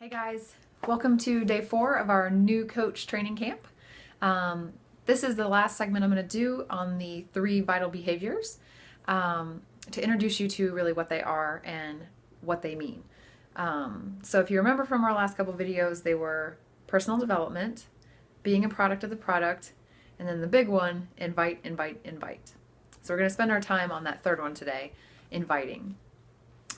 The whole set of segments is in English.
Hey guys, welcome to day 4 of our new coach training camp. This is the last segment I'm going to do on the 3 vital behaviors to introduce you to really what they are and what they mean. So if you remember from our last couple videos, they were personal development, being a product of the product, and then the big one, invite, invite, invite. So we're going to spend our time on that third one today, inviting.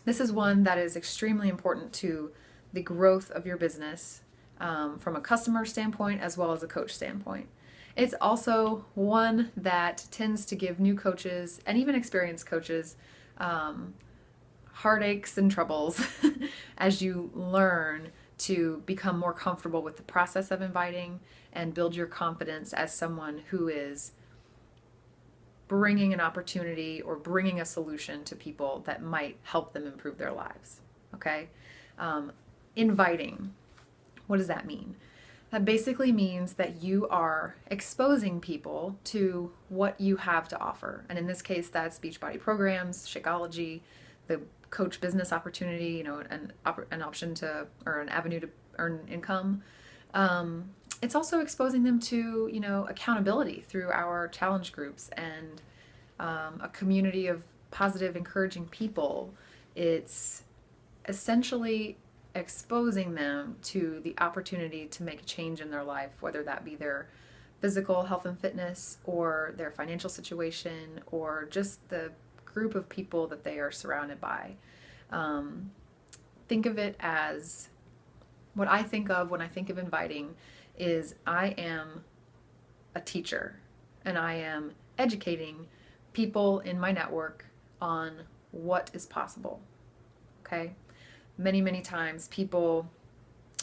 This is one that is extremely important to the growth of your business from a customer standpoint as well as a coach standpoint. It's also one that tends to give new coaches and even experienced coaches heartaches and troubles as you learn to become more comfortable with the process of inviting and build your confidence as someone who is bringing an opportunity or bringing a solution to people that might help them improve their lives. Okay? Inviting. What does that mean? That basically means that you are exposing people to what you have to offer. And in this case, that's Beachbody programs, Shakeology, the coach business opportunity, an option to, or an avenue to earn income. It's also exposing them to, accountability through our challenge groups and a community of positive, encouraging people. It's essentially exposing them to the opportunity to make a change in their life, whether that be their physical health and fitness or their financial situation or just the group of people that they are surrounded by. Think of it as, what I think of when I think of inviting is I am a teacher and I am educating people in my network on what is possible. Okay? Many, many times people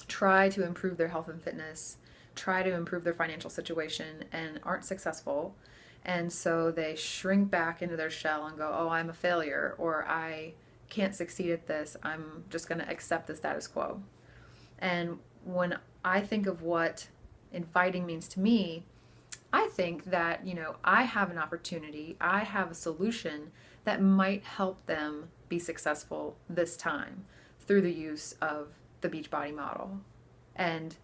try to improve their health and fitness, try to improve their financial situation, and aren't successful. And so they shrink back into their shell and go, oh, I'm a failure, or I can't succeed at this. I'm just going to accept the status quo. And when I think of what inviting means to me, I think that, I have an opportunity, I have a solution that might help them be successful this time through the use of the Beachbody model. And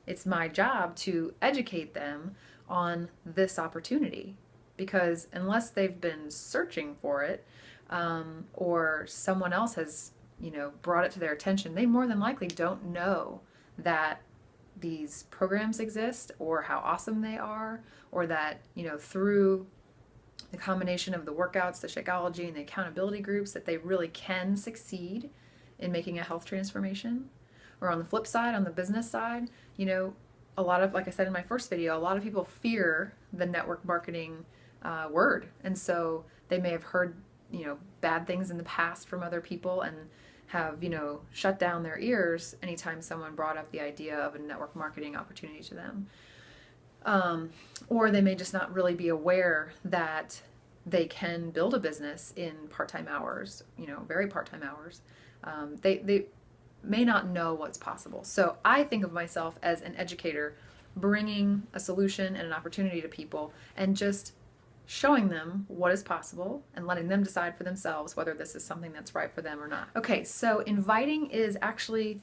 it's my job to educate them on this opportunity, because unless they've been searching for it or someone else has, brought it to their attention, they more than likely don't know that these programs exist or how awesome they are, or that, through the combination of the workouts, the Shakeology, and the accountability groups, that they really can succeed in making a health transformation. Or on the flip side, on the business side, a lot of, like I said in my first video, a lot of people fear the network marketing word. And so they may have heard, bad things in the past from other people and have, shut down their ears anytime someone brought up the idea of a network marketing opportunity to them. Or they may just not really be aware that they can build a business in part-time hours, very part-time hours. They may not know what's possible. So I think of myself as an educator, bringing a solution and an opportunity to people and just showing them what is possible and letting them decide for themselves whether this is something that's right for them or not. Okay, so inviting is actually,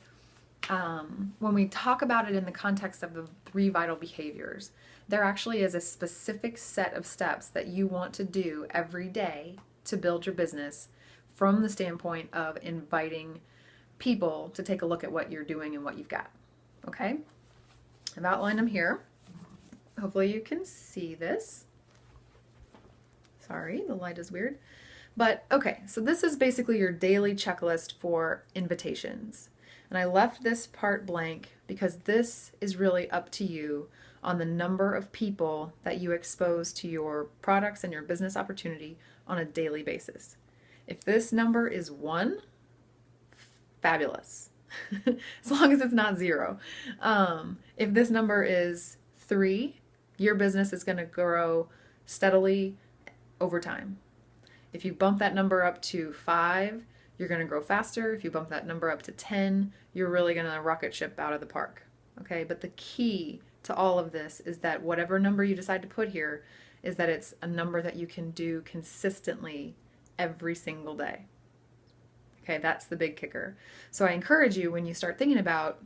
when we talk about it in the context of the 3 vital behaviors, there actually is a specific set of steps that you want to do every day to build your business from the standpoint of inviting people to take a look at what you're doing and what you've got. Okay? I've outlined them here. Hopefully you can see this. Sorry, the light is weird. But okay, so this is basically your daily checklist for invitations. And I left this part blank because this is really up to you on the number of people that you expose to your products and your business opportunity on a daily basis. If this number is 1, fabulous. As long as it's not 0. If this number is 3, your business is going to grow steadily over time. If you bump that number up to 5, you're going to grow faster. If you bump that number up to 10, you're really going to rocket ship out of the park. Okay, but the key to all of this is that whatever number you decide to put here is that it's a number that you can do consistently every single day. Okay, that's the big kicker. So I encourage you, when you start thinking about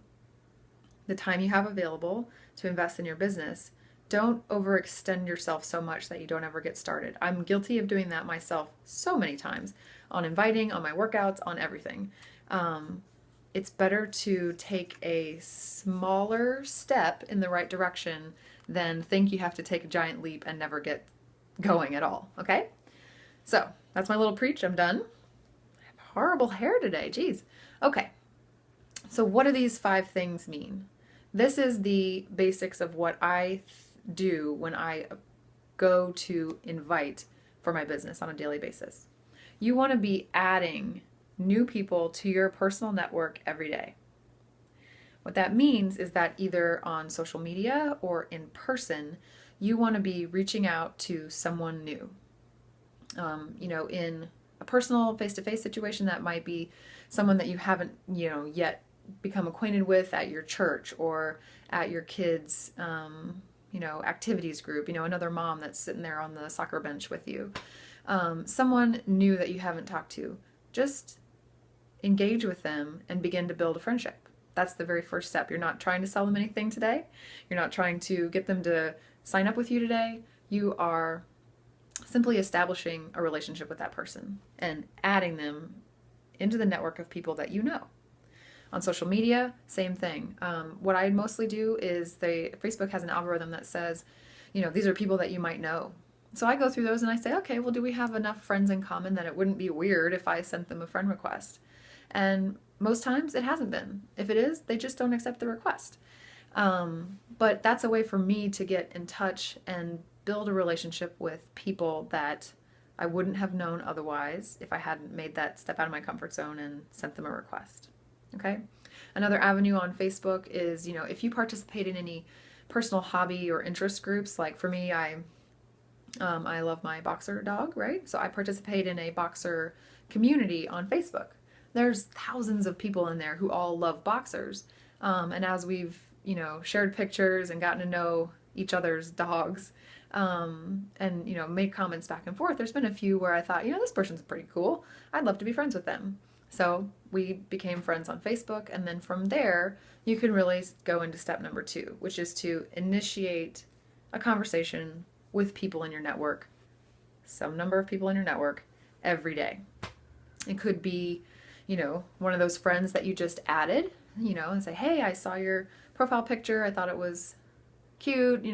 the time you have available to invest in your business, don't overextend yourself so much that you don't ever get started. I'm guilty of doing that myself so many times, on inviting, on my workouts, on everything. It's better to take a smaller step in the right direction than think you have to take a giant leap and never get going at all. Okay? So that's my little preach. I'm done. I have horrible hair today. Jeez. Okay. So what do these 5 things mean? This is the basics of what I do when I go to invite for my business on a daily basis. You want to be adding new people to your personal network every day. What that means is that either on social media or in person, you want to be reaching out to someone new. In a personal face-to-face situation, that might be someone that you haven't, yet become acquainted with at your church or at your kids' activities group, another mom that's sitting there on the soccer bench with you. Someone new that you haven't talked to. Just engage with them and begin to build a friendship. That's the very first step. You're not trying to sell them anything today. You're not trying to get them to sign up with you today. You are simply establishing a relationship with that person and adding them into the network of people that you know. On social media, same thing. What I mostly do is Facebook has an algorithm that says, these are people that you might know. So I go through those and I say, okay, well, do we have enough friends in common that it wouldn't be weird if I sent them a friend request? And most times it hasn't been. If it is, they just don't accept the request. But that's a way for me to get in touch and build a relationship with people that I wouldn't have known otherwise if I hadn't made that step out of my comfort zone and sent them a request. Okay? Another avenue on Facebook is, if you participate in any personal hobby or interest groups, like for me, I love my boxer dog, right? So I participate in a boxer community on Facebook. There's thousands of people in there who all love boxers. And as we've, shared pictures and gotten to know each other's dogs, and, made comments back and forth, there's been a few where I thought, this person's pretty cool. I'd love to be friends with them. So we became friends on Facebook. And then from there, you can really go into step number 2, which is to initiate a conversation with people in your network, some number of people in your network, every day. It could be, one of those friends that you just added, and say, hey, I saw your profile picture. I thought it was cute,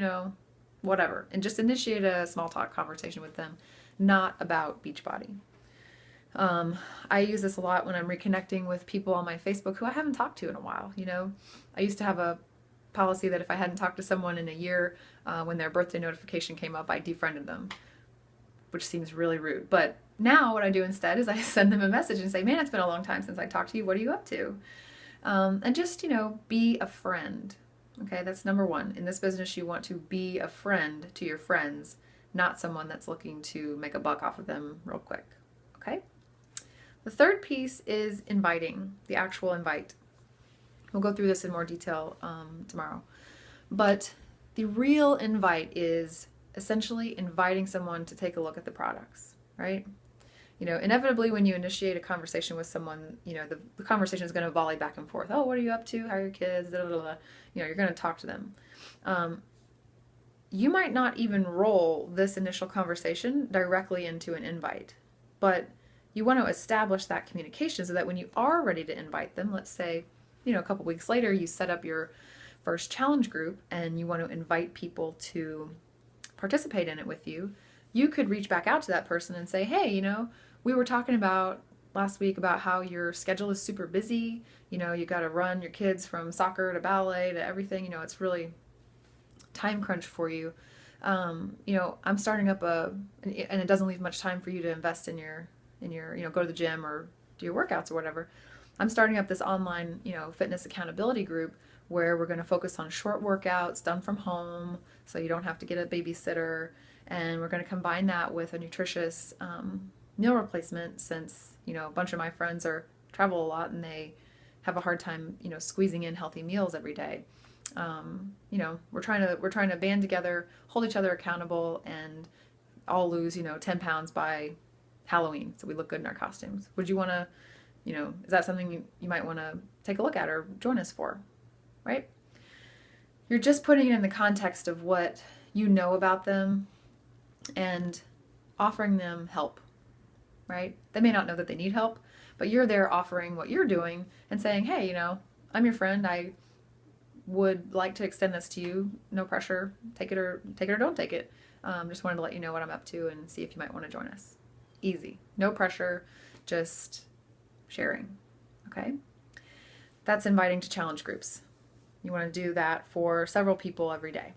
whatever. And just initiate a small talk conversation with them, not about Beachbody. I use this a lot when I'm reconnecting with people on my Facebook who I haven't talked to in a while. I used to have a policy that if I hadn't talked to someone in a year, when their birthday notification came up, I defriended them, which seems really rude. But now what I do instead is I send them a message and say, man, it's been a long time since I talked to you. What are you up to? And just, be a friend. Okay, that's number 1. In this business, you want to be a friend to your friends, not someone that's looking to make a buck off of them real quick. Okay? The third piece is inviting, the actual invite. We'll go through this in more detail tomorrow. But the real invite is essentially inviting someone to take a look at the products, right? Inevitably when you initiate a conversation with someone, the conversation is going to volley back and forth. Oh, what are you up to? How are your kids? Da, da, da, da. You're going to talk to them. You might not even roll this initial conversation directly into an invite, but you want to establish that communication so that when you are ready to invite them, let's say, a couple weeks later, you set up your first challenge group and you want to invite people to participate in it with you, you could reach back out to that person and say, hey, we were talking about last week about how your schedule is super busy. You got to run your kids from soccer to ballet to everything. It's really time crunch for you. I'm starting up and it doesn't leave much time for you to invest in your, go to the gym or do your workouts or whatever. I'm starting up this online, fitness accountability group where we're going to focus on short workouts done from home so you don't have to get a babysitter. And we're going to combine that with a nutritious meal replacement since, a bunch of my friends travel a lot and they have a hard time, squeezing in healthy meals every day. We're trying to band together, hold each other accountable, and all lose, 10 pounds by Halloween so we look good in our costumes. Would you want to, Is that something you might want to take a look at or join us for, right? You're just putting it in the context of what you know about them and offering them help, right? They may not know that they need help, but you're there offering what you're doing and saying, hey, I'm your friend. I would like to extend this to you. No pressure. Take it or don't take it. Just wanted to let you know what I'm up to and see if you might want to join us. Easy. No pressure. Just sharing. Okay? That's inviting to challenge groups. You want to do that for several people every day.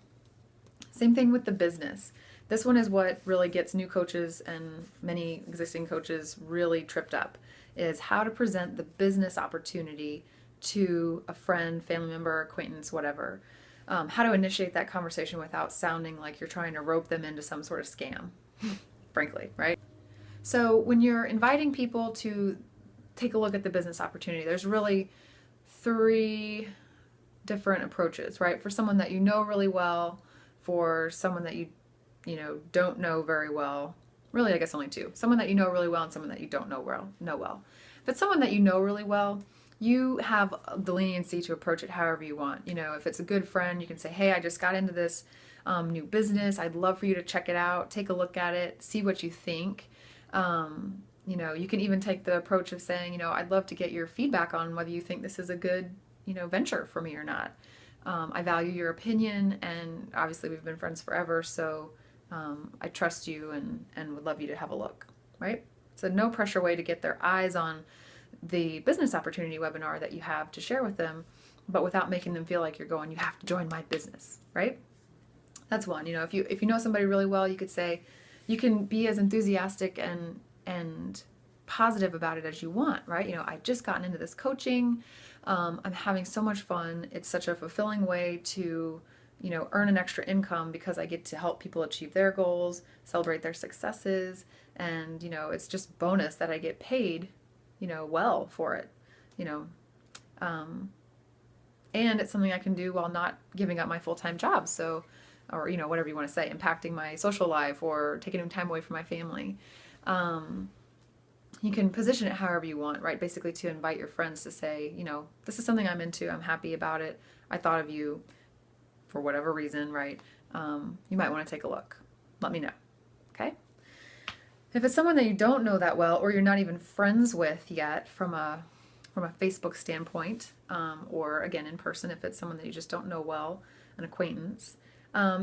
Same thing with the business. This one is what really gets new coaches and many existing coaches really tripped up, is how to present the business opportunity to a friend, family member, acquaintance, whatever. How to initiate that conversation without sounding like you're trying to rope them into some sort of scam, frankly, right? So when you're inviting people to take a look at the business opportunity, there's really 3 different approaches, right? For someone that you know really well, for someone that you don't know very well. Really, I guess only 2. Someone that you know really well and someone that you don't know well. If it's someone that you know really well, you have the leniency to approach it however you want. If it's a good friend, you can say, hey, I just got into this new business. I'd love for you to check it out, take a look at it, see what you think. You can even take the approach of saying, I'd love to get your feedback on whether you think this is a good, venture for me or not. I value your opinion, and obviously we've been friends forever, so I trust you and would love you to have a look, right? So no pressure way to get their eyes on the business opportunity webinar that you have to share with them, but without making them feel like you're going, you have to join my business, right? That's one. If you know somebody really well, you could say, you can be as enthusiastic and positive about it as you want, right? I've just gotten into this coaching. I'm having so much fun. It's such a fulfilling way to, earn an extra income because I get to help people achieve their goals, celebrate their successes, and, it's just bonus that I get paid, well for it, and it's something I can do while not giving up my full-time job. So, or, whatever you want to say, impacting my social life or taking time away from my family. You can position it however you want, right? Basically to invite your friends to say, this is something I'm into. I'm happy about it. I thought of you for whatever reason, right? You might want to take a look. Let me know. Okay? If it's someone that you don't know that well, or you're not even friends with yet from a Facebook standpoint, or again in person, if it's someone that you just don't know well, an acquaintance,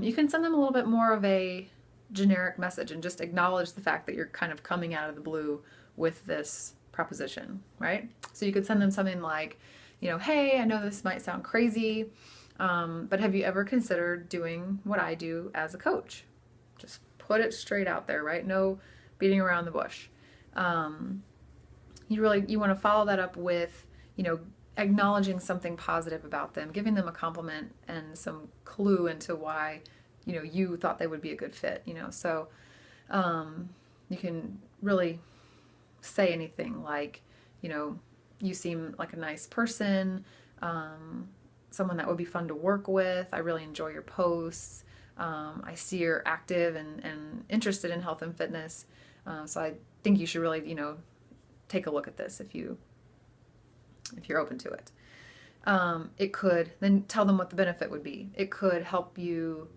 you can send them a little bit more of a generic message and just acknowledge the fact that you're kind of coming out of the blue with this proposition, right? So you could send them something like, hey, I know this might sound crazy, but have you ever considered doing what I do as a coach? Just put it straight out there, right? No beating around the bush. You want to follow that up with, acknowledging something positive about them, giving them a compliment and some clue into why, you thought they would be a good fit, So you can really say anything like, you seem like a nice person, someone that would be fun to work with. I really enjoy your posts. I see you're active and interested in health and fitness. So I think you should really, take a look at this if you're open to it. It could then tell them what the benefit would be. It could help you,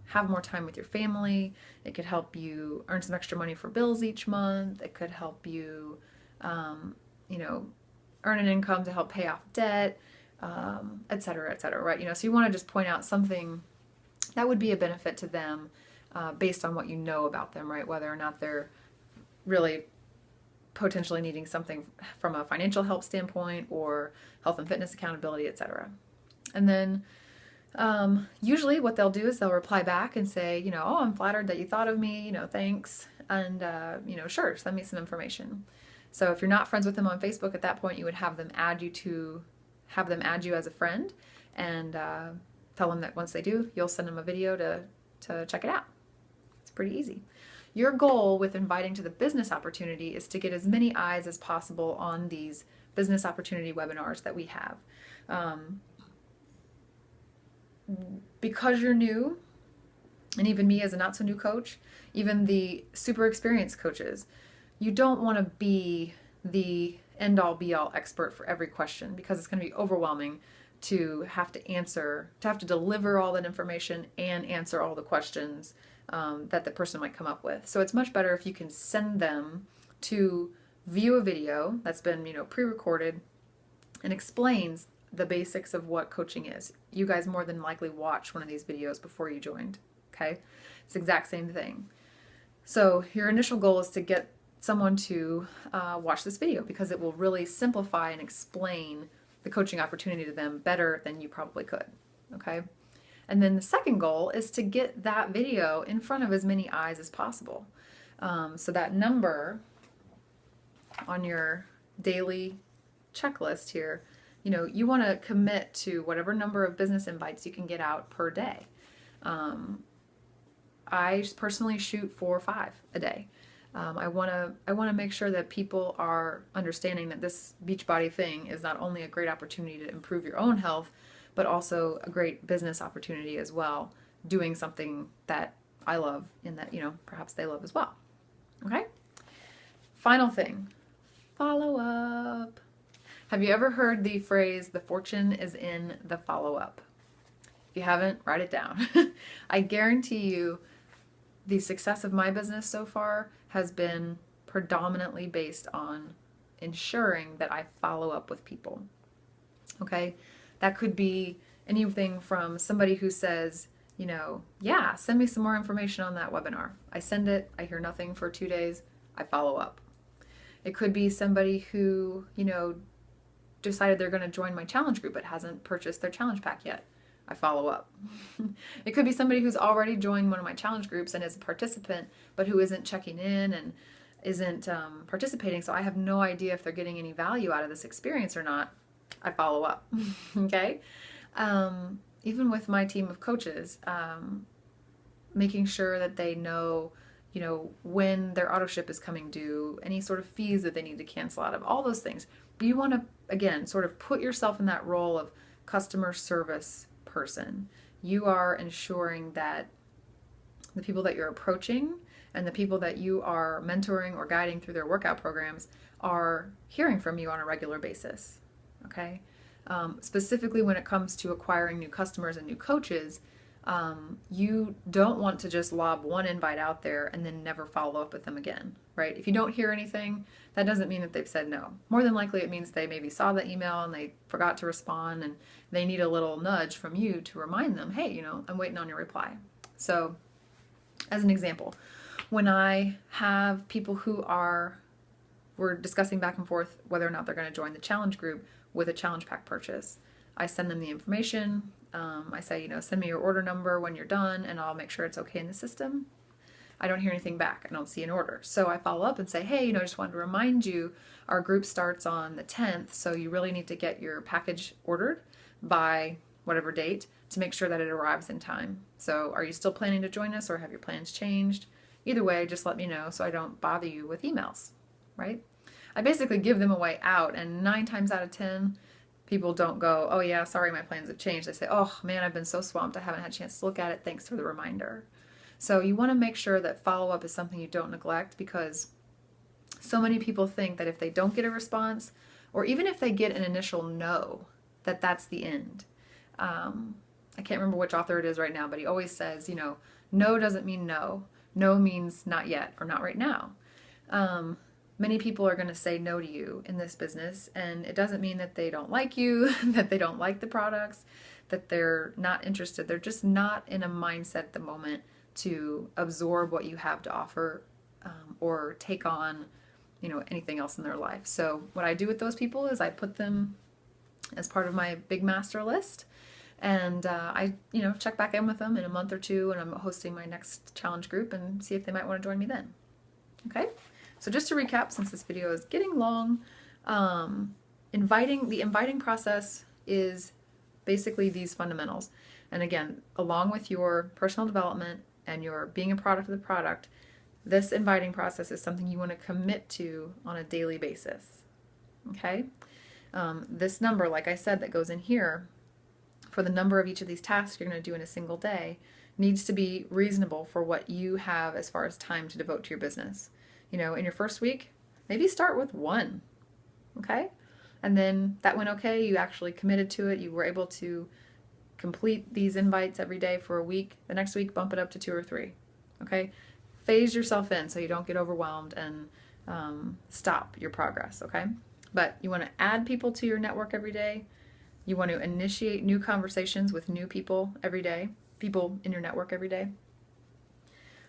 have more time with your family. It could help you earn some extra money for bills each month. It could help you, earn an income to help pay off debt, et cetera, right? So you want to just point out something that would be a benefit to them based on what you know about them, right? Whether or not they're really potentially needing something from a financial help standpoint or health and fitness accountability, et cetera. And then usually what they'll do is they'll reply back and say, oh, I'm flattered that you thought of me, thanks. And, sure, send me some information. So if you're not friends with them on Facebook at that point, you would have them add you as a friend and tell them that once they do, you'll send them a video to check it out. It's pretty easy. Your goal with inviting to the business opportunity is to get as many eyes as possible on these business opportunity webinars that we have. Because you're new, and even me as a not so new coach, even the super experienced coaches, you don't want to be the end all be all expert for every question, because it's going to be overwhelming to have to deliver all that information and answer all the questions that the person might come up with. So it's much better if you can send them to view a video that's been, pre-recorded and explains the basics of what coaching is. You guys more than likely watched one of these videos before you joined, okay? It's the exact same thing. So your initial goal is to get someone to watch this video, because it will really simplify and explain the coaching opportunity to them better than you probably could, okay? And then the second goal is to get that video in front of as many eyes as possible. So that number on your daily checklist here, you want to commit to whatever number of business invites you can get out per day. I personally shoot 4 or 5 a day. I want to make sure that people are understanding that this Beachbody thing is not only a great opportunity to improve your own health, but also a great business opportunity as well, doing something that I love and that, perhaps they love as well. Okay? Final thing, follow up. Have you ever heard the phrase, the fortune is in the follow-up? If you haven't, write it down. I guarantee you the success of my business so far has been predominantly based on ensuring that I follow up with people. Okay? That could be anything from somebody who says, yeah, send me some more information on that webinar. I send it, I hear nothing for 2 days, I follow up. It could be somebody who, decided they're going to join my challenge group but hasn't purchased their challenge pack yet. I follow up. It could be somebody who's already joined one of my challenge groups and is a participant, but who isn't checking in and isn't participating, so I have no idea if they're getting any value out of this experience or not. I follow up. Okay? Even with my team of coaches, making sure that they know, when their auto ship is coming due, any sort of fees that they need to cancel out of, all those things. But you want to, again, sort of put yourself in that role of customer service person. You are ensuring that the people that you're approaching and the people that you are mentoring or guiding through their workout programs are hearing from you on a regular basis. Okay? Specifically when it comes to acquiring new customers and new coaches, you don't want to just lob one invite out there and then never follow up with them again, right? If you don't hear anything, that doesn't mean that they've said no. More than likely it means they maybe saw the email and they forgot to respond, and they need a little nudge from you to remind them, hey, I'm waiting on your reply. So as an example, when I have people who we're discussing back and forth whether or not they're going to join the challenge group with a challenge pack purchase, I send them the information. I say, send me your order number when you're done and I'll make sure it's okay in the system. I don't hear anything back. I don't see an order. So I follow up and say, hey, I just wanted to remind you our group starts on the 10th, so you really need to get your package ordered by whatever date to make sure that it arrives in time. So are you still planning to join us or have your plans changed? Either way, just let me know so I don't bother you with emails, right? I basically give them a way out, and 9 times out of 10, people don't go, oh yeah, sorry, my plans have changed. They say, oh man, I've been so swamped, I haven't had a chance to look at it. Thanks for the reminder. So you want to make sure that follow-up is something you don't neglect, because so many people think that if they don't get a response, or even if they get an initial no, that that's the end. I can't remember which author it is right now, but he always says, no doesn't mean no. No means not yet or not right now. Many people are going to say no to you in this business, and it doesn't mean that they don't like you, that they don't like the products, that they're not interested. They're just not in a mindset at the moment to absorb what you have to offer, or take on, anything else in their life. So what I do with those people is I put them as part of my big master list, and I check back in with them in a month or two, and I'm hosting my next challenge group and see if they might want to join me then. Okay? So just to recap, since this video is getting long, the inviting process is basically these fundamentals. And again, along with your personal development and your being a product of the product, this inviting process is something you want to commit to on a daily basis. Okay? This number, like I said, that goes in here for the number of each of these tasks you're going to do in a single day needs to be reasonable for what you have as far as time to devote to your business. In your first week, maybe start with 1. okay? And then that went okay, you actually committed to it, you were able to complete these invites every day for a week. The next week, bump it up to 2 or 3, okay? Phase yourself in so you don't get overwhelmed and stop your progress, okay? But you want to add people to your network every day. You want to initiate new conversations with new people every day, people in your network every day.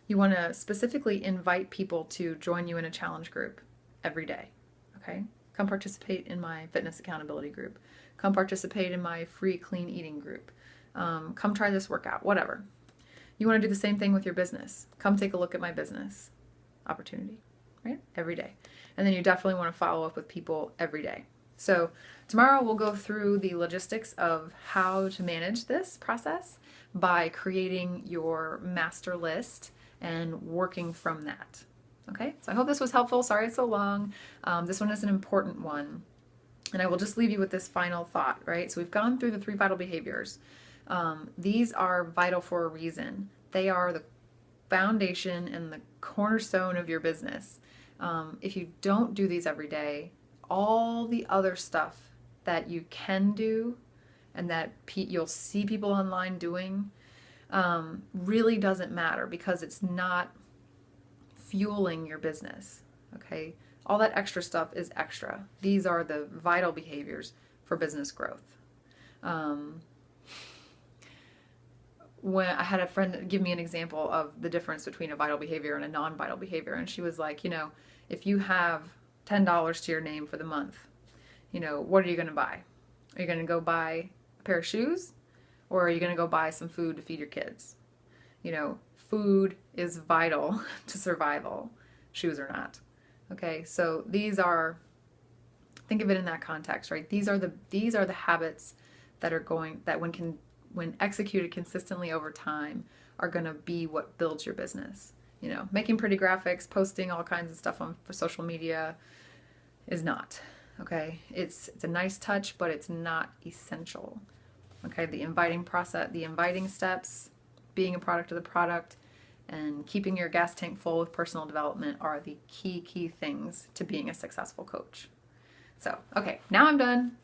You want to specifically invite people to join you in a challenge group every day, okay? Come participate in my fitness accountability group. Come participate in my free clean eating group. Come try this workout, whatever. You want to do the same thing with your business. Come take a look at my business opportunity, right? Every day. And then you definitely want to follow up with people every day. So tomorrow we'll go through the logistics of how to manage this process by creating your master list and working from that. Okay, so I hope this was helpful. Sorry it's so long. This one is an important one. And I will just leave you with this final thought, right? So we've gone through the 3 vital behaviors. These are vital for a reason. They are the foundation and the cornerstone of your business. If you don't do these every day, all the other stuff that you can do and that you'll see people online doing really doesn't matter because it's not fueling your business, okay? All that extra stuff is extra. These are the vital behaviors for business growth. When I had a friend give me an example of the difference between a vital behavior and a non-vital behavior, and she was like, if you have $10 to your name for the month, what are you going to buy? Are you going to go buy a pair of shoes, or are you going to go buy some food to feed your kids? Food is vital to survival, shoes are not. Okay, so these are, think of it in that context, right? These are the habits that are when executed consistently over time, are going to be what builds your business. Making pretty graphics, posting all kinds of stuff for social media is not. Okay, it's a nice touch, but it's not essential. Okay, the inviting process, the inviting steps, being a product of the product, and keeping your gas tank full with personal development are the key things to being a successful coach. So, okay, now I'm done.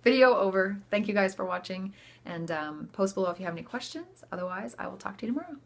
Video over. Thank you guys for watching, and post below if you have any questions. Otherwise, I will talk to you tomorrow.